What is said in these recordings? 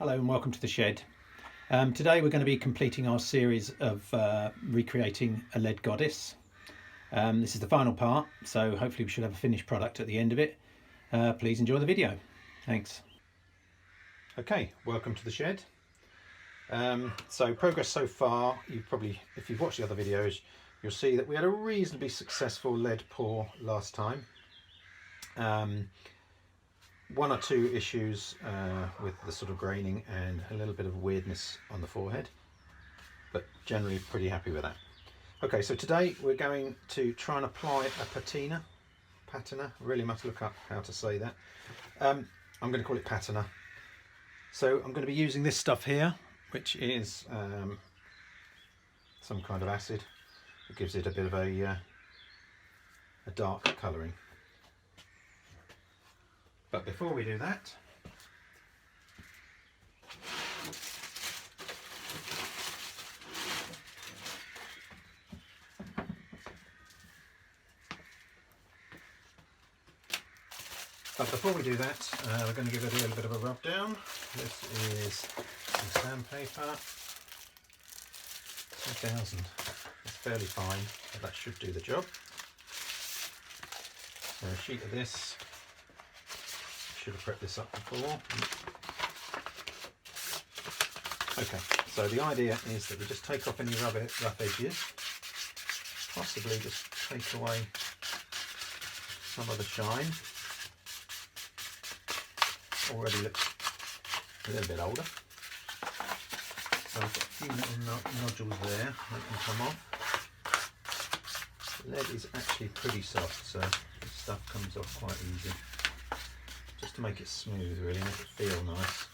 Hello and welcome to the shed. Today we're going to be completing our series of recreating a lead goddess. This is the final part, so hopefully we should have a finished product at the end of it. Please enjoy the video. Thanks. Okay, welcome to the shed. So progress so far, if you've watched the other videos, you'll see that we had a reasonably successful lead pour last time. One or two issues with the sort of graining and a little bit of weirdness on the forehead, but generally pretty happy with that. Okay, so today we're going to try and apply a patina. Really must look up how to say that. I'm going to call it patina. So I'm going to be using this stuff here, which is some kind of acid. It gives it a bit of a dark colouring. But before we do that, we're going to give it a little bit of a rub down. This is some sandpaper, 2000. It's fairly fine, but that should do the job. So a sheet of this. Should have prepped this up before. Okay, so the idea is that we just take off any rough edges, possibly just take away some of the shine. Already looks a little bit older. So I've got a few little nodules there that can come off. The lead is actually pretty soft, so this stuff comes off quite easy. Just to make it smooth, really, make it feel nice.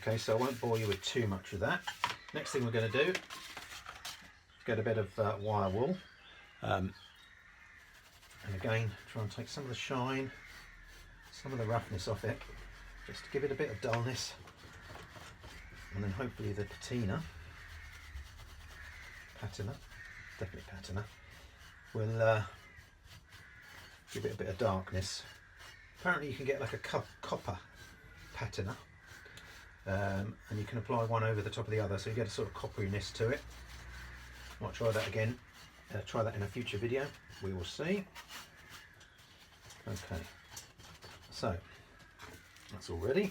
Okay, so I won't bore you with too much of that. Next thing we're going to do is get a bit of wire wool, and again try and take some of the shine, some of the roughness off it, just to give it a bit of dullness, and then hopefully the patina, definitely patina, will give it a bit of darkness. Apparently you can get like a copper patina. And you can apply one over the top of the other, so you get a sort of copperiness to it. Might try that again, try that in a future video, we will see. Okay, so that's all ready.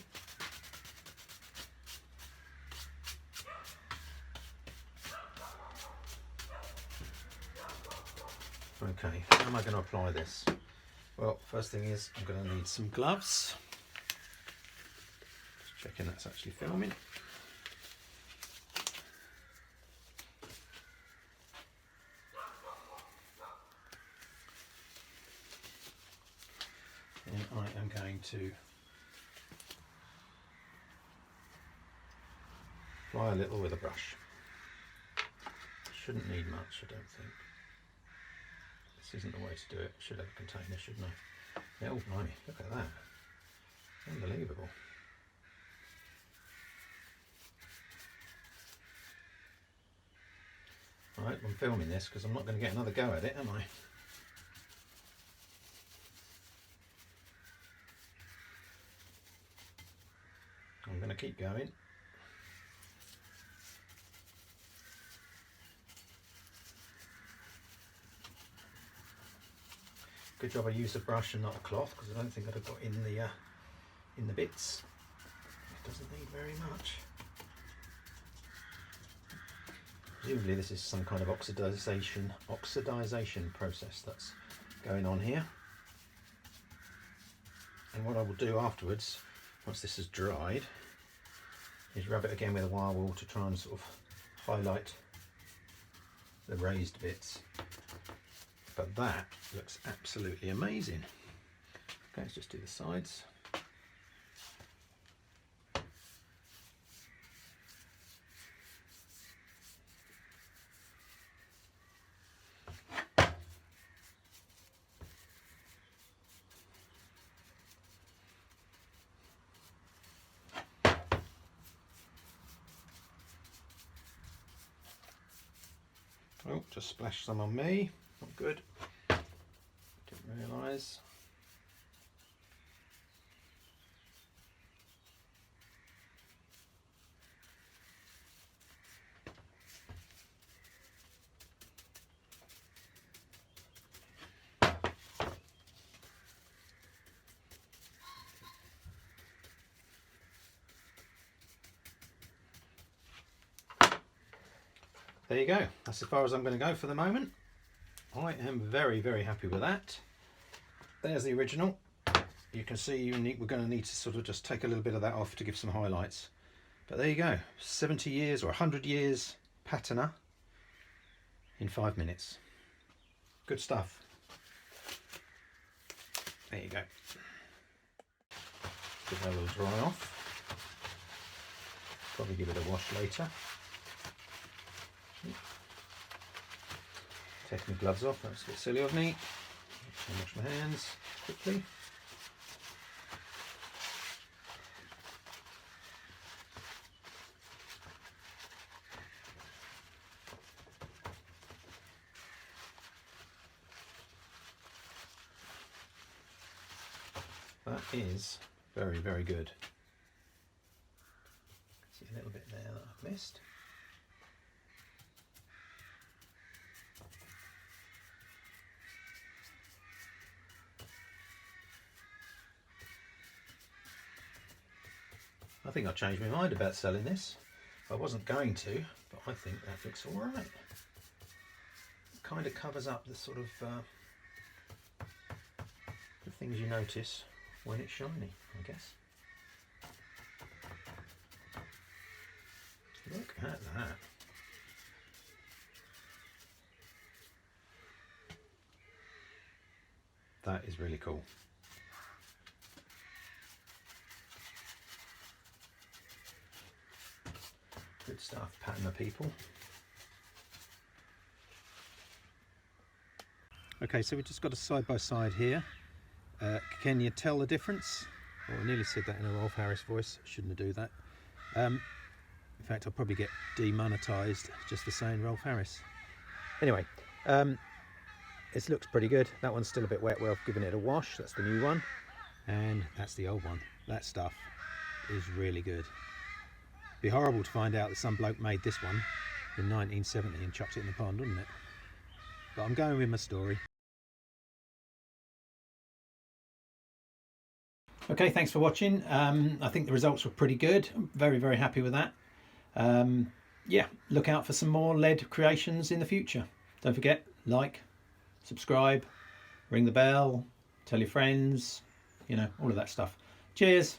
Okay, how am I going to apply this? Well, first thing is I'm going to need some gloves. Checking that's actually filming. And I am going to apply a little with a brush. Shouldn't need much, I don't think. This isn't the way to do it. Should have a container, shouldn't I? Yeah, oh blimey, look at that. Unbelievable. Right, I'm filming this because I'm not going to get another go at it, am I? I'm going to keep going. Good job I used a brush and not a cloth, because I don't think I'd have got in the bits. It doesn't need very much. Presumably this is some kind of oxidization process that's going on here. And what I will do afterwards, once this is dried, is rub it again with a wire wool to try and sort of highlight the raised bits. But that looks absolutely amazing. Okay, let's just do the sides. Oh, just splashed some on me. Not good. Didn't realise. There you go. That's as far as I'm going to go for the moment. I am very, very happy with that. There's the original. You can see we're going to need to sort of just take a little bit of that off to give some highlights. But there you go. 70 years or 100 years patina in 5 minutes. Good stuff. There you go. Give that a little dry off. Probably give it a wash later. Take my gloves off, that's a bit silly of me. I'll wash my hands quickly. That is very, very good. See a little bit there that I've missed. I think I changed my mind about selling this. I wasn't going to, but I think that looks all right. It kind of covers up the sort of the things you notice when it's shiny, I guess. Look at that. That is really cool. Good stuff, Patina people. Okay, so we've just got a side by side here. Can you tell the difference? Well, I nearly said that in a Rolf Harris voice. Shouldn't do that. In fact, I'll probably get demonetised just for saying Rolf Harris. Anyway, it looks pretty good. That one's still a bit wet where I've given it a wash. That's the new one. And that's the old one. That stuff is really good. Be horrible to find out that some bloke made this one in 1970 and chucked it in the pond, wouldn't it? But I'm going with my story. Okay, thanks for watching. I think the results were pretty good. I'm very, very happy with that. Yeah, look out for some more lead creations in the future. Don't forget, like, subscribe, ring the bell, tell your friends, you know, all of that stuff. Cheers.